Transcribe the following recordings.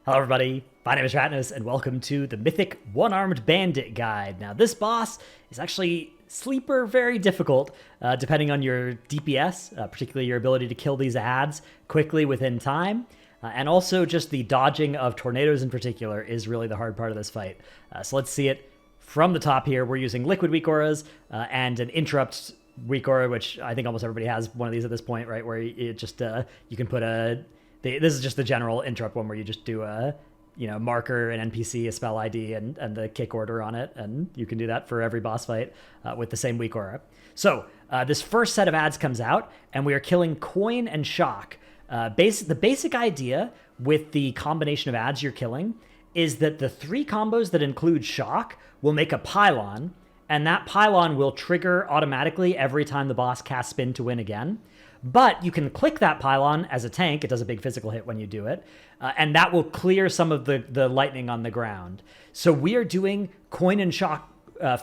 Hello everybody, my name is Ratnus, and welcome to the Mythic One-Armed Bandit Guide. Now this boss is actually sleeper very difficult, depending on your DPS, particularly your ability to kill these ads quickly within time, and also just the dodging of tornadoes in particular is really the hard part of this fight. So let's see it from the top here. We're using liquid weak auras and an interrupt weak aura, which I think almost everybody has one of these at this point, right? Where it just you can put a this is just the general interrupt one where you just do a marker, an NPC, a spell ID, and the kick order on it, and you can do that for every boss fight with the same weak aura. So this first set of ads comes out, and we are killing Coin and Shock. The basic idea with the combination of ads you're killing is that the three combos that include Shock will make a Pylon, and that Pylon will trigger automatically every time the boss casts Spin to win again. But you can click that Pylon as a tank. It does a big physical hit when you do it. And that will clear some of the lightning on the ground. So we are doing Coin and Shock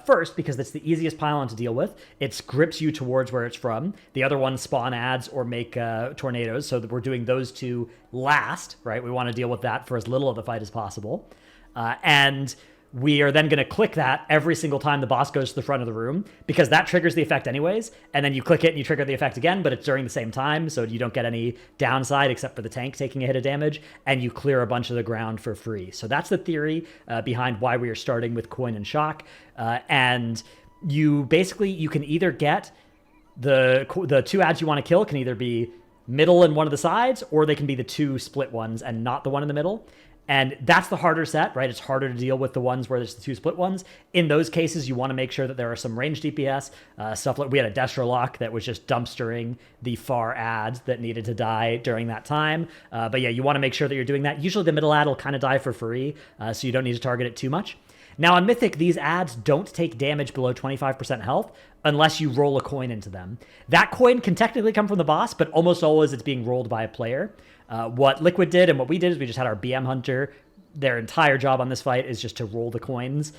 first because that's the easiest Pylon to deal with. It grips you towards where it's from. The other ones spawn ads or make tornadoes. So that we're doing those two last, right? We want to deal with that for as little of the fight as possible. And we are then going to click that every single time the boss goes to the front of the room, because that triggers the effect anyways, and then you click it and you trigger the effect again, but it's during the same time, so you don't get any downside except for the tank taking a hit of damage, and you clear a bunch of the ground for free. So that's the theory behind why we are starting with Coin and Shock, and you can either get the two ads you want to kill can either be middle and one of the sides, or they can be the two split ones and not the one in the middle. And that's the harder set, right? It's harder to deal with the ones where there's the two split ones. In those cases, you want to make sure that there are some range DPS, stuff like we had a Destro Lock that was just dumpstering the far ads that needed to die during that time. But yeah, you want to make sure that you're doing that. Usually the middle ad will kind of die for free, so you don't need to target it too much. Now on Mythic, these ads don't take damage below 25% health unless you roll a coin into them. That coin can technically come from the boss, but almost always it's being rolled by a player. What Liquid did and what we did is we just had our BM Hunter. Their entire job on this fight is just to roll the coins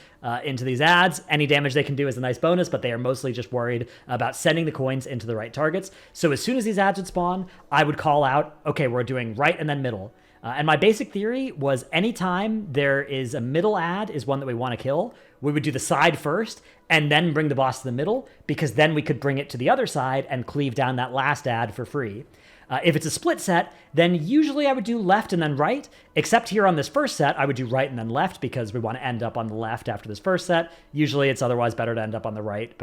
into these ads. Any damage they can do is a nice bonus, but they are mostly just worried about sending the coins into the right targets. So as soon as these ads would spawn, I would call out, okay, we're doing right and then middle. And my basic theory was anytime there is a middle ad is one that we want to kill, we would do the side first and then bring the boss to the middle, because then we could bring it to the other side and cleave down that last ad for free. If it's a split set, then usually I would do left and then right, except here on this first set, I would do right and then left because we want to end up on the left after this first set. Usually it's otherwise better to end up on the right,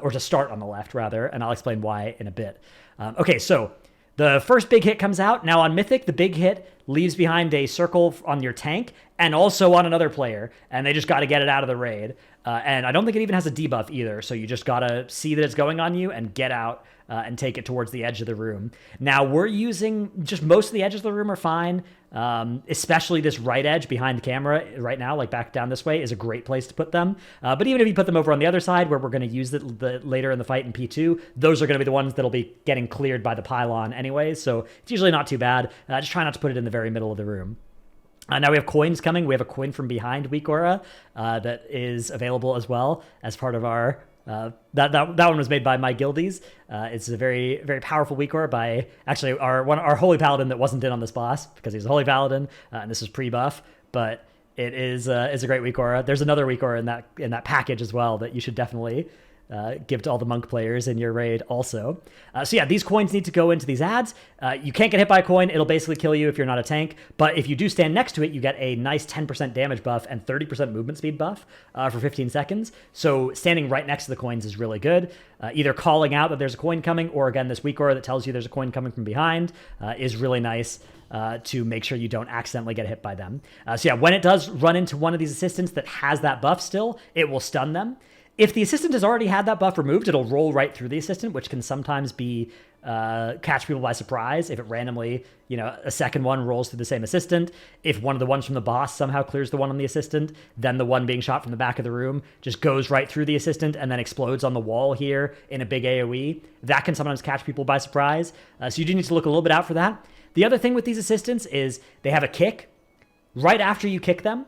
or to start on the left rather, and I'll explain why in a bit. Okay, so the first big hit comes out. Now on Mythic, the big hit leaves behind a circle on your tank and also on another player, and they just got to get it out of the raid. And I don't think it even has a debuff either, so you just got to see that it's going on you and get out and take it towards the edge of the room. Now, we're using just most of the edges of the room are fine, especially this right edge behind the camera right now, like back down this way, is a great place to put them. But even if you put them over on the other side, where we're going to use the later in the fight in P2, those are going to be the ones that'll be getting cleared by the Pylon anyways, so it's usually not too bad. Just try not to put it in the very middle of the room. Now we have coins coming. We have a coin from behind weak aura that is available as well as part of our... that one was made by my guildies. It's a very, very powerful weak aura by actually our holy paladin that wasn't in on this boss because he's a holy paladin, and this is pre-buff, but it is a great weak aura. There's another weak aura in that package as well that you should definitely give to all the monk players in your raid also. So yeah, these coins need to go into these ads. You can't get hit by a coin. It'll basically kill you if you're not a tank. But if you do stand next to it, you get a nice 10% damage buff and 30% movement speed buff for 15 seconds. So standing right next to the coins is really good. Either calling out that there's a coin coming, or again, this weak aura that tells you there's a coin coming from behind is really nice to make sure you don't accidentally get hit by them. So yeah, when it does run into one of these assistants that has that buff still, it will stun them. If the assistant has already had that buff removed, it'll roll right through the assistant, which can sometimes be catch people by surprise if it randomly, a second one rolls through the same assistant. If one of the ones from the boss somehow clears the one on the assistant, then the one being shot from the back of the room just goes right through the assistant and then explodes on the wall here in a big AoE. That can sometimes catch people by surprise. So you do need to look a little bit out for that. The other thing with these assistants is they have a kick. Right after you kick them,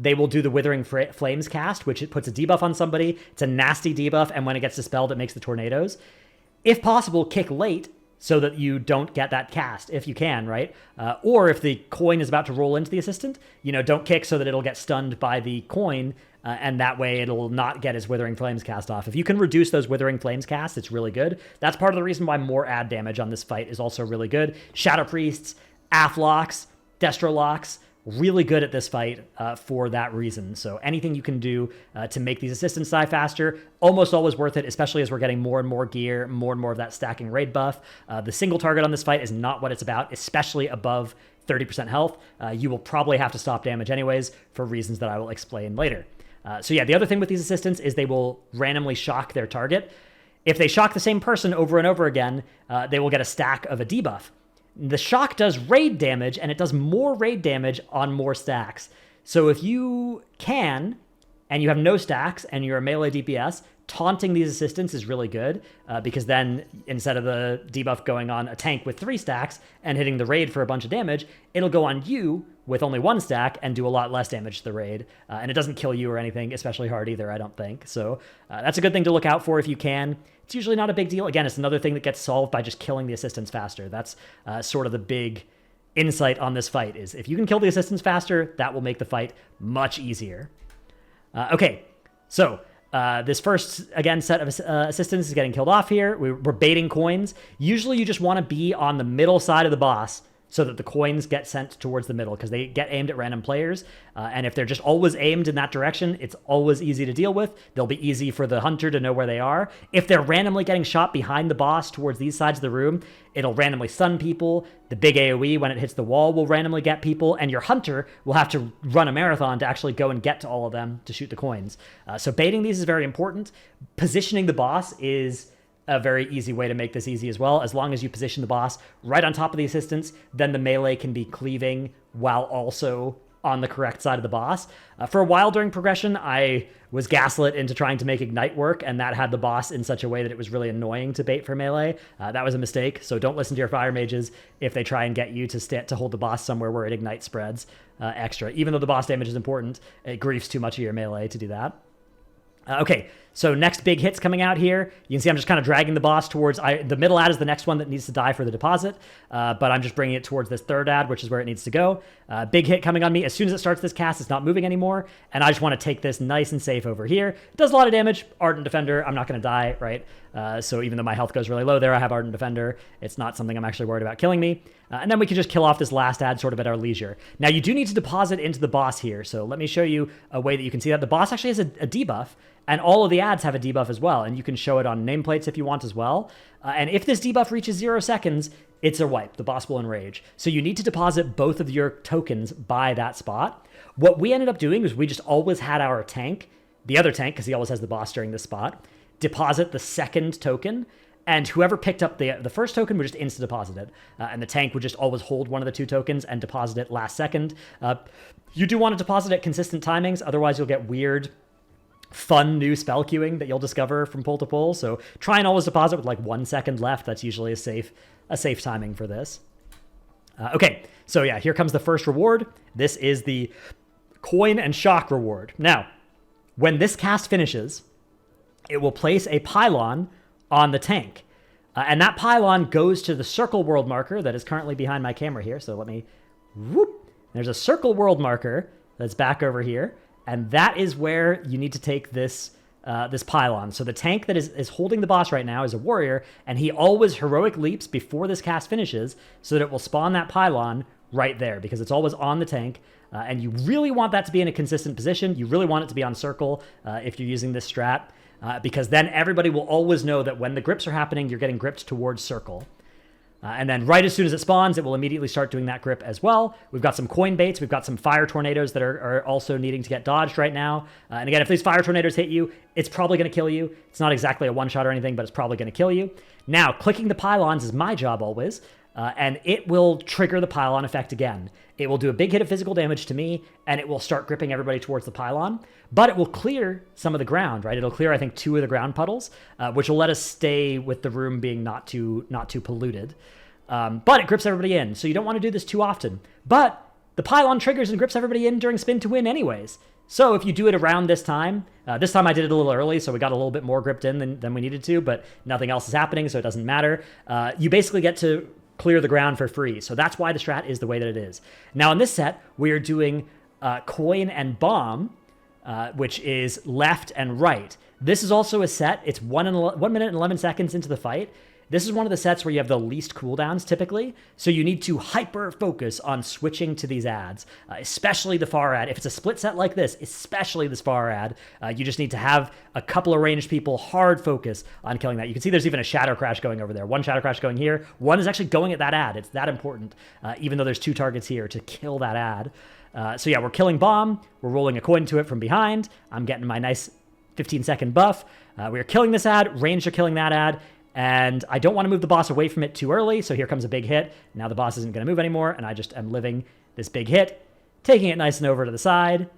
they will do the Withering Flames cast, which it puts a debuff on somebody. It's a nasty debuff, and when it gets dispelled, it makes the tornadoes. If possible, kick late, so that you don't get that cast if you can, right? Or if the coin is about to roll into the assistant, don't kick so that it'll get stunned by the coin, and that way it'll not get his Withering Flames cast off. If you can reduce those Withering Flames casts, it's really good. That's part of the reason why more ad damage on this fight is also really good. Shadow Priests, Athlocks, Destrolocks, really good at this fight for that reason. So anything you can do to make these assistants die faster, almost always worth it, especially as we're getting more and more gear, more and more of that stacking raid buff. The single target on this fight is not what it's about, especially above 30% health. You will probably have to stop damage anyways for reasons that I will explain later. So yeah, the other thing with these assistants is they will randomly shock their target. If they shock the same person over and over again, they will get a stack of a debuff. The shock does raid damage, and it does more raid damage on more stacks. So if you can, and you have no stacks, and you're a melee DPS, taunting these assistants is really good, because then instead of the debuff going on a tank with 3 stacks and hitting the raid for a bunch of damage, it'll go on you with only 1 stack and do a lot less damage to the raid. And it doesn't kill you or anything especially hard either, I don't think. So that's a good thing to look out for if you can. It's usually not a big deal. Again, it's another thing that gets solved by just killing the assistants faster. That's sort of the big insight on this fight, is if you can kill the assistants faster, that will make the fight much easier. Okay, so this first, again, set of assistants is getting killed off here. We're baiting coins. Usually you just want to be on the middle side of the boss so that the coins get sent towards the middle, because they get aimed at random players. And if they're just always aimed in that direction, it's always easy to deal with. They'll be easy for the hunter to know where they are. If they're randomly getting shot behind the boss towards these sides of the room, it'll randomly stun people. The big AoE, when it hits the wall, will randomly get people. And your hunter will have to run a marathon to actually go and get to all of them to shoot the coins. So baiting these is very important. Positioning the boss is a very easy way to make this easy as well. As long as you position the boss right on top of the assistants, then the melee can be cleaving while also on the correct side of the boss. For a while during progression, I was gaslit into trying to make Ignite work, and that had the boss in such a way that it was really annoying to bait for melee. That was a mistake, so don't listen to your fire mages if they try and get you to hold the boss somewhere where it Ignite spreads extra. Even though the boss damage is important, it griefs too much of your melee to do that. Okay, so next big hit's coming out here. You can see I'm just kind of dragging the boss towards... the middle ad is the next one that needs to die for the deposit, but I'm just bringing it towards this third ad, which is where it needs to go. Big hit coming on me. As soon as it starts this cast, it's not moving anymore, and I just want to take this nice and safe over here. It does a lot of damage. Ardent Defender, I'm not going to die, right? So even though my health goes really low there, I have Ardent Defender. It's not something I'm actually worried about killing me. And then we can just kill off this last ad sort of at our leisure. Now, you do need to deposit into the boss here, so let me show you a way that you can see that. The boss actually has a debuff, and all of the ads have a debuff as well, and you can show it on nameplates if you want as well. And if this debuff reaches 0 seconds, it's a wipe. The boss will enrage. So you need to deposit both of your tokens by that spot. What we ended up doing is we just always had our tank, the other tank, because he always has the boss during this spot, deposit the second token, and whoever picked up the first token would just insta-deposit it. And the tank would just always hold one of the 2 tokens and deposit it last second. You do want to deposit at consistent timings, otherwise you'll get weird, fun new spell queuing that you'll discover from pull to pull. So try and always deposit with like 1 second left. That's usually a safe timing for this. Okay, so yeah, here comes the first reward. This is the coin and shock reward. Now, when this cast finishes, it will place a pylon on the tank. And that pylon goes to the circle world marker that is currently behind my camera here. So let me, whoop. There's a circle world marker that's back over here. And that is where you need to take this this pylon. So the tank that is holding the boss right now is a warrior, and he always heroic leaps before this cast finishes so that it will spawn that pylon right there, because it's always on the tank. And you really want that to be in a consistent position. You really want it to be on circle if you're using this strat, because then everybody will always know that when the grips are happening, you're getting gripped towards circle. And then right as soon as it spawns, it will immediately start doing that grip as well. We've got some coin baits. We've got some fire tornadoes that are also needing to get dodged right now. And again, if these fire tornadoes hit you, it's probably going to kill you. It's not exactly a one-shot or anything, but it's probably going to kill you. Now, clicking the pylons is my job always, and it will trigger the pylon effect again. It will do a big hit of physical damage to me, and it will start gripping everybody towards the pylon, but it will clear some of the ground, right? It'll clear, I think, 2 of the ground puddles, which will let us stay with the room being not too polluted. But it grips everybody in, so you don't want to do this too often. But the pylon triggers and grips everybody in during spin to win anyways. So if you do it around this time I did it a little early, so we got a little bit more gripped in than we needed to, but nothing else is happening, so it doesn't matter. You basically get to clear the ground for free. So that's why the strat is the way that it is. Now in this set, we are doing coin and bomb, which is left and right. This is also a set. It's 1 minute and 11 seconds into the fight. This is one of the sets where you have the least cooldowns typically, so you need to hyper focus on switching to these ads, especially the far ad. If it's a split set like this, especially this far ad, you just need to have a couple of ranged people hard focus on killing that. You can see there's even a shadow crash going over there. One shadow crash going here. One is actually going at that ad. It's that important, even though there's 2 targets here to kill that ad. So yeah, we're killing bomb. We're rolling a coin to it from behind. I'm getting my nice 15-second buff. We are killing this ad. Ranged are killing that ad. And I don't want to move the boss away from it too early, so here comes a big hit. Now the boss isn't going to move anymore, and I just am living this big hit, taking it nice and over to the side,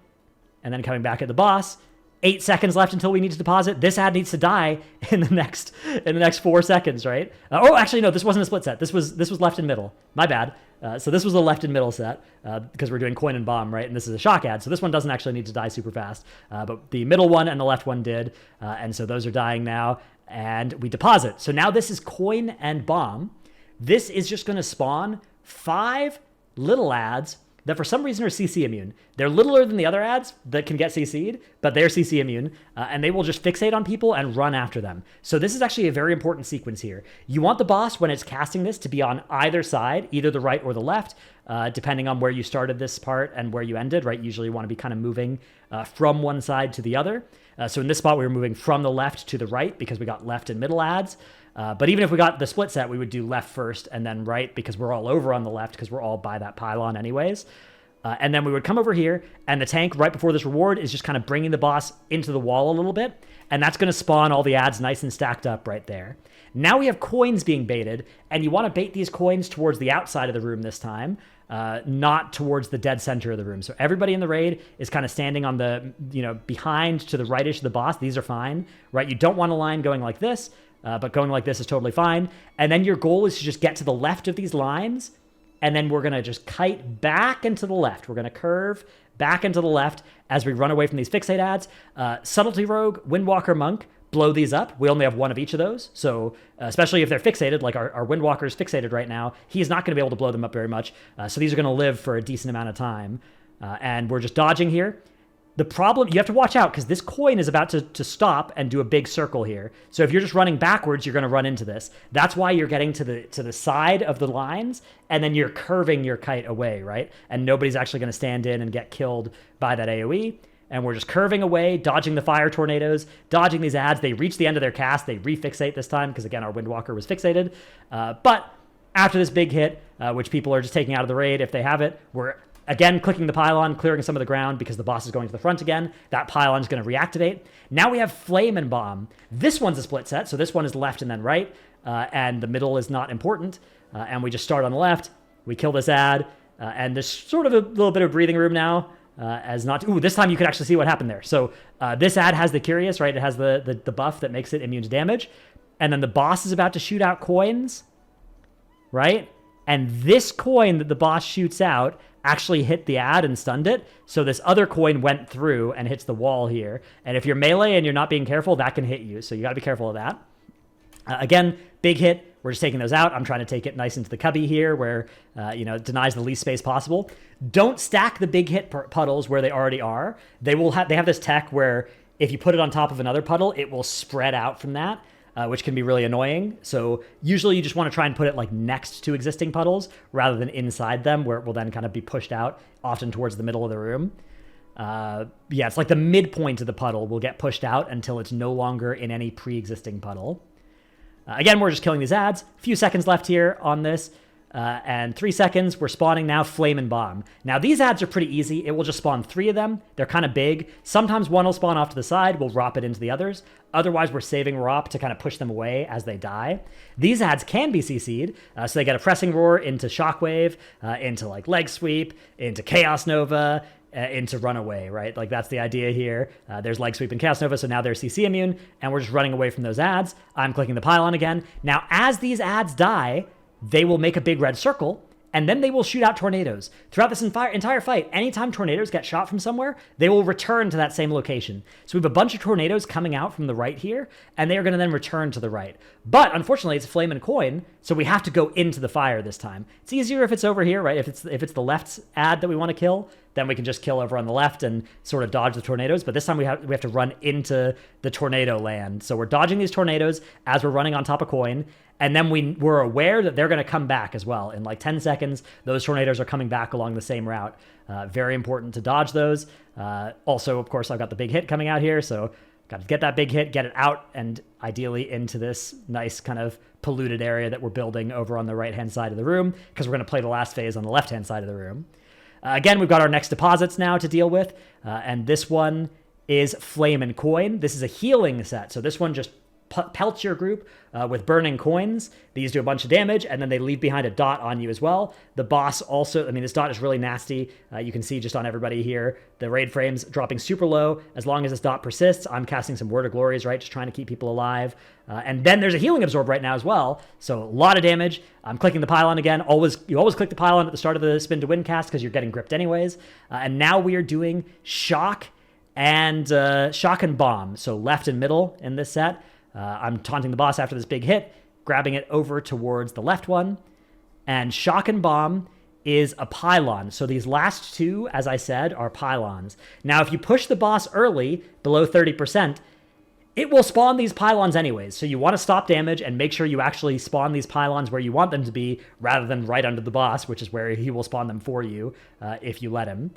and then coming back at the boss. 8 seconds left until we need to deposit. This ad needs to die in the next 4 seconds, right? Oh, actually, no, this wasn't a split set. This was left and middle. My bad. So this was a left and middle set because we're doing coin and bomb, right? And this is a shock ad, so this one doesn't actually need to die super fast. But the middle one and the left one did, and so those are dying now. And we deposit. So now this is coin and bomb. This is just going to spawn 5 little ads that for some reason are CC immune. They're littler than the other ads that can get CC'd, but they're CC immune, and they will just fixate on people and run after them. So this is actually a very important sequence here. You want the boss, when it's casting this, to be on either side, either the right or the left, depending on where you started this part and where you ended, right? Usually you want to be kind of moving from one side to the other. So in this spot, we were moving from the left to the right because we got left and middle ads. But even if we got the split set, we would do left first and then right because we're all over on the left because we're all by that pylon anyways. And then we would come over here, and the tank right before this reward is just kind of bringing the boss into the wall a little bit, and that's going to spawn all the ads nice and stacked up right there. Now we have coins being baited, and you want to bait these coins towards the outside of the room this time, not towards the dead center of the room. So everybody in the raid is kind of standing on the, behind to the rightish of the boss. These are fine, right? You don't want a line going like this, but going like this is totally fine. And then your goal is to just get to the left of these lines, and then we're going to just kite back into the left. We're going to curve back into the left as we run away from these fixate ads. Subtlety Rogue, Windwalker Monk, blow these up. We only have one of each of those. So especially if they're fixated, like our Windwalker is fixated right now, he's not going to be able to blow them up very much. So these are going to live for a decent amount of time. And we're just dodging here. The problem, you have to watch out because this coin is about to stop and do a big circle here. So if you're just running backwards, you're going to run into this. That's why you're getting to the side of the lines, and then you're curving your kite away, right? And nobody's actually going to stand in and get killed by that AoE. And we're just curving away, dodging the fire tornadoes, dodging these ads. They reach the end of their cast. They refixate this time because, again, our Windwalker was fixated. But after this big hit, which people are just taking out of the raid if they have it, we're again clicking the pylon, clearing some of the ground because the boss is going to the front again. That pylon is going to reactivate. Now we have Flame and Bomb. This one's a split set, so this one is left and then right, and the middle is not important. And we just start on the left. We kill this ad, and there's sort of a little bit of breathing room now. This time you can actually see what happened there. So this ad has the Curious, right? It has the buff that makes it immune to damage. And then the boss is about to shoot out coins, right? And this coin that the boss shoots out actually hit the ad and stunned it. So this other coin went through and hits the wall here. And if you're melee and you're not being careful, that can hit you. So you got to be careful of that. Again, big hit. We're just taking those out. I'm trying to take it nice into the cubby here where, it denies the least space possible. Don't stack the big hit puddles where they already are. They have this tech where if you put it on top of another puddle, it will spread out from that, which can be really annoying. So usually you just want to try and put it like next to existing puddles rather than inside them where it will then kind of be pushed out often towards the middle of the room. It's like the midpoint of the puddle will get pushed out until it's no longer in any pre-existing puddle. Again, we're just killing these ads. A few seconds left here on this. And 3 seconds, we're spawning now Flame and Bomb. Now, these ads are pretty easy. It will just spawn 3 of them. They're kind of big. Sometimes one will spawn off to the side. We'll ROP it into the others. Otherwise, we're saving ROP to kind of push them away as they die. These ads can be CC'd. So they get a Pressing Roar into Shockwave, into like Leg Sweep, into Chaos Nova, into Runaway, right? Like that's the idea here. There's Leg Sweep and Chaos Nova, so now they're CC immune, and we're just running away from those ads. I'm clicking the pylon again. Now, as these ads die, they will make a big red circle, and then they will shoot out tornadoes. Throughout this entire fight, anytime tornadoes get shot from somewhere, they will return to that same location. So we have a bunch of tornadoes coming out from the right here, and they are going to then return to the right. But unfortunately, it's flame and coin, so we have to go into the fire this time. It's easier if it's over here, right? If it's the left ad that we want to kill, then we can just kill over on the left and sort of dodge the tornadoes. But this time we have to run into the tornado land. So we're dodging these tornadoes as we're running on top of coin. And then we're aware that they're going to come back as well. In like 10 seconds, those tornadoes are coming back along the same route. Very important to dodge those. Also, of course, I've got the big hit coming out here. So got to get that big hit, get it out, and ideally into this nice kind of polluted area that we're building over on the right-hand side of the room, because we're going to play the last phase on the left-hand side of the room. Again, we've got our next deposits now to deal with. And this one is Flame and Coin. This is a healing set. So this one just pelts your group with burning coins. These do a bunch of damage, and then they leave behind a dot on you as well. The boss also, I mean, this dot is really nasty. You can see just on everybody here, the raid frames dropping super low. As long as this dot persists, I'm casting some Word of Glories, right? Just trying to keep people alive. And then there's a healing absorb right now as well. So a lot of damage. I'm clicking the pylon again. You always click the pylon at the start of the spin to win cast because you're getting gripped anyways. And now we are doing shock and bomb. So left and middle in this set. I'm taunting the boss after this big hit, grabbing it over towards the left one. And shock and bomb is a pylon. So these last two, as I said, are pylons. Now, if you push the boss early, below 30%, it will spawn these pylons anyways. So you want to stop damage and make sure you actually spawn these pylons where you want them to be, rather than right under the boss, which is where he will spawn them for you if you let him.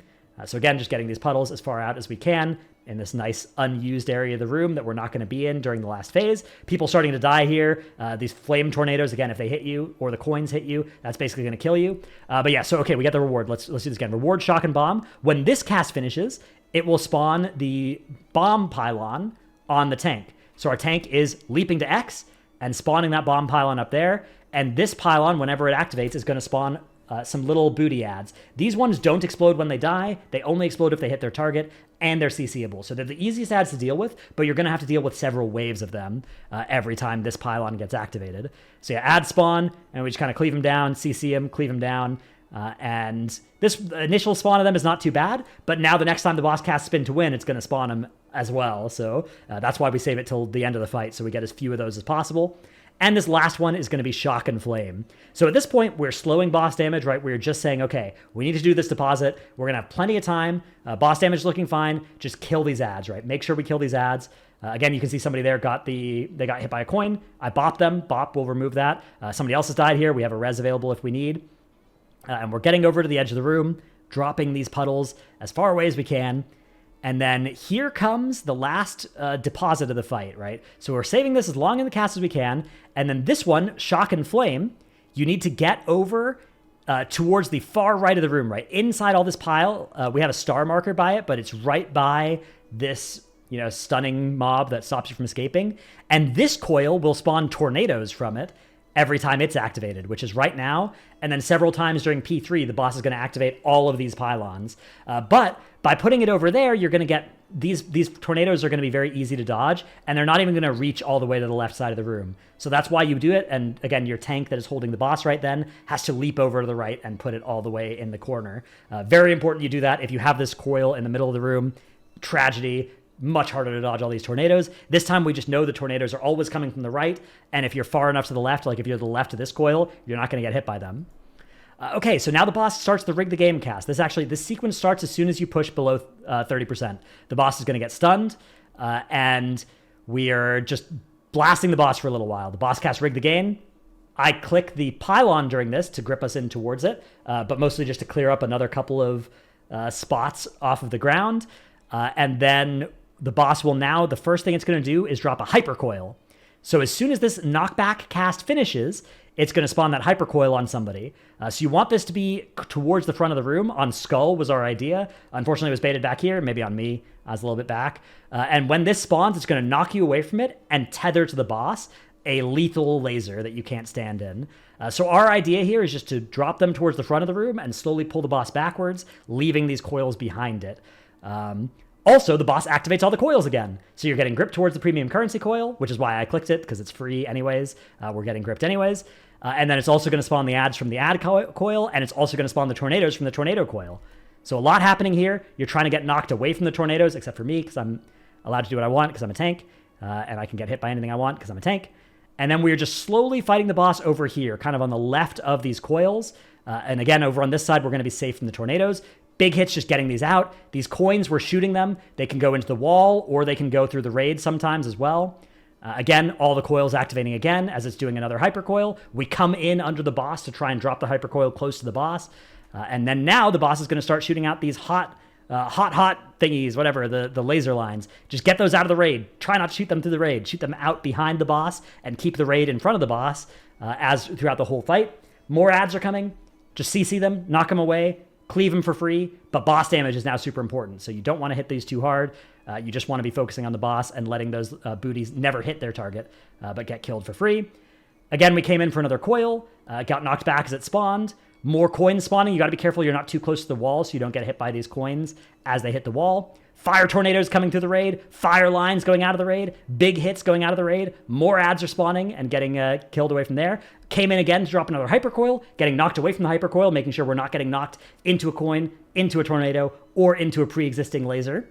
So again, just getting these puddles as far out as we can in this nice unused area of the room that we're not going to be in during the last phase. People starting to die here. These flame tornadoes, again, if they hit you or the coins hit you, that's basically going to kill you. But yeah, so okay, we get the reward. Let's do this again. Reward, shock, and bomb. When this cast finishes, it will spawn the bomb pylon on the tank. So our tank is leaping to X and spawning that bomb pylon up there. And this pylon, whenever it activates, is going to spawn some little booty ads. These ones don't explode when they die. They only explode if they hit their target, and they're CCable. So they're the easiest ads to deal with, but you're going to have to deal with several waves of them every time this pylon gets activated. So yeah, ad spawn, and we just kind of cleave them down, CC them, cleave them down. And this initial spawn of them is not too bad, but now the next time the boss casts spin to win, it's going to spawn them as well. So that's why we save it till the end of the fight, so we get as few of those as possible. And this last one is going to be shock and flame. So at this point, we're slowing boss damage, right? We're just saying, okay, we need to do this deposit. We're going to have plenty of time. Boss damage is looking fine. Just kill these ads, right? Make sure we kill these ads. Again, you can see somebody there they got hit by a coin. I bopped them. Bop will remove that. Somebody else has died here. We have a res available if we need. And we're getting over to the edge of the room, dropping these puddles as far away as we can. And then here comes the last deposit of the fight, right? So we're saving this as long in the cast as we can. And then this one, shock and flame, you need to get over towards the far right of the room, right? Inside all this pile, we have a star marker by it, but it's right by this, stunning mob that stops you from escaping. And this coil will spawn tornadoes from it every time it's activated, which is right now. And then several times during P3, the boss is going to activate all of these pylons. But by putting it over there, you're going to get these tornadoes are going to be very easy to dodge, and they're not even going to reach all the way to the left side of the room. So that's why you do it. And again, your tank that is holding the boss right then has to leap over to the right and put it all the way in the corner. Very important you do that. If you have this coil in the middle of the room, tragedy. Much harder to dodge all these tornadoes. This time we just know the tornadoes are always coming from the right, and if you're far enough to the left, like if you're to the left of this coil, you're not going to get hit by them. Okay, so now the boss starts the rig the game cast. This sequence starts as soon as you push below 30%. The boss is going to get stunned, and we are just blasting the boss for a little while. The boss casts rig the game. I click the pylon during this to grip us in towards it, but mostly just to clear up another couple of spots off of the ground, and then the boss will now, the first thing it's going to do is drop a hypercoil. So as soon as this knockback cast finishes, it's going to spawn that hypercoil on somebody. So you want this to be towards the front of the room. On Skull was our idea. Unfortunately, it was baited back here. Maybe on me. I was a little bit back. And when this spawns, it's going to knock you away from it and tether to the boss a lethal laser that you can't stand in. So our idea here is just to drop them towards the front of the room and slowly pull the boss backwards, leaving these coils behind it. Also, the boss activates all the coils again. So you're getting gripped towards the premium currency coil, which is why I clicked it, because it's free anyways. We're getting gripped anyways. And then it's also going to spawn the ads from the ad coil, and it's also going to spawn the tornadoes from the tornado coil. So a lot happening here. You're trying to get knocked away from the tornadoes, except for me, because I'm allowed to do what I want because I'm a tank, and I can get hit by anything I want because I'm a tank. And then we're just slowly fighting the boss over here, kind of on the left of these coils. And again, over on this side, we're going to be safe from the tornadoes. Big hits just getting these out. These coins, we're shooting them. They can go into the wall, or they can go through the raid sometimes as well. Again, all the coils activating again as it's doing another hyper coil. We come in under the boss to try and drop the hyper coil close to the boss. And then now the boss is going to start shooting out these hot thingies, whatever, the laser lines. Just get those out of the raid. Try not to shoot them through the raid. Shoot them out behind the boss and keep the raid in front of the boss as throughout the whole fight. More ads are coming. Just CC them, knock them away, cleave them for free. But boss damage is now super important. So you don't want to hit these too hard. You just want to be focusing on the boss and letting those booties never hit their target, but get killed for free. Again, we came in for another coil, got knocked back as it spawned. More coins spawning. You got to be careful you're not too close to the wall so you don't get hit by these coins as they hit the wall. Fire tornadoes coming through the raid. Fire lines going out of the raid. Big hits going out of the raid. More ads are spawning and getting killed away from there. Came in again to drop another hypercoil, getting knocked away from the hypercoil, making sure we're not getting knocked into a coin, into a tornado, or into a pre-existing laser.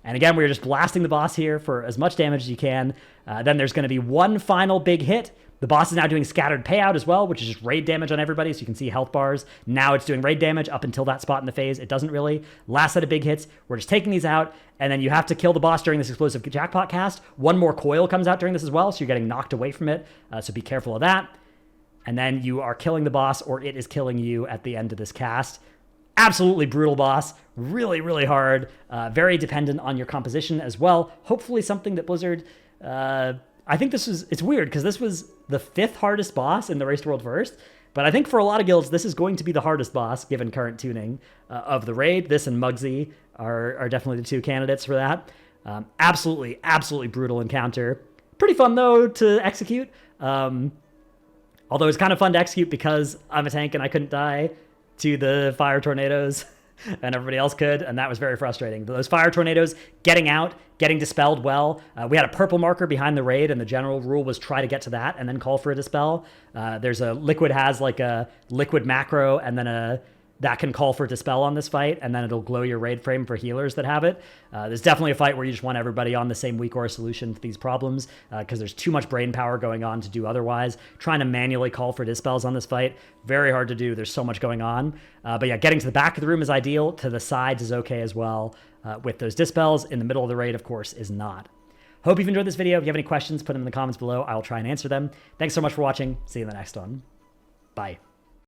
And again, we're just blasting the boss here for as much damage as you can. Then there's going to be one final big hit. The boss is now doing scattered payout as well, which is just raid damage on everybody, so you can see health bars. Now it's doing raid damage up until that spot in the phase. It doesn't really. Last set of big hits. We're just taking these out, and then you have to kill the boss during this explosive jackpot cast. One more coil comes out during this as well, so you're getting knocked away from it, so be careful of that. And then you are killing the boss, or it is killing you at the end of this cast. Absolutely brutal boss. Really, really hard. Very dependent on your composition as well. Hopefully something that Blizzard... I think it's weird because this was the 5th hardest boss in the Race to World First, but I think for a lot of guilds, this is going to be the hardest boss given current tuning of the raid. This and Muggsy are definitely the two candidates for that. Absolutely brutal encounter. Pretty fun though to execute. Although it's kind of fun to execute because I'm a tank and I couldn't die to the fire tornadoes and everybody else could, and that was very frustrating. Those fire tornadoes getting out, getting dispelled well. We had a purple marker behind the raid, and the general rule was try to get to that and then call for a dispel. There's a liquid has like a liquid macro, and then that can call for dispel on this fight, and then it'll glow your raid frame for healers that have it. There's definitely a fight where you just want everybody on the same weak aura solution to these problems because there's too much brain power going on to do otherwise. Trying to manually call for dispels on this fight, very hard to do. There's so much going on. But yeah, getting to the back of the room is ideal. To the sides is okay as well with those dispels. In the middle of the raid, of course, is not. Hope you've enjoyed this video. If you have any questions, put them in the comments below. I'll try and answer them. Thanks so much for watching. See you in the next one. Bye.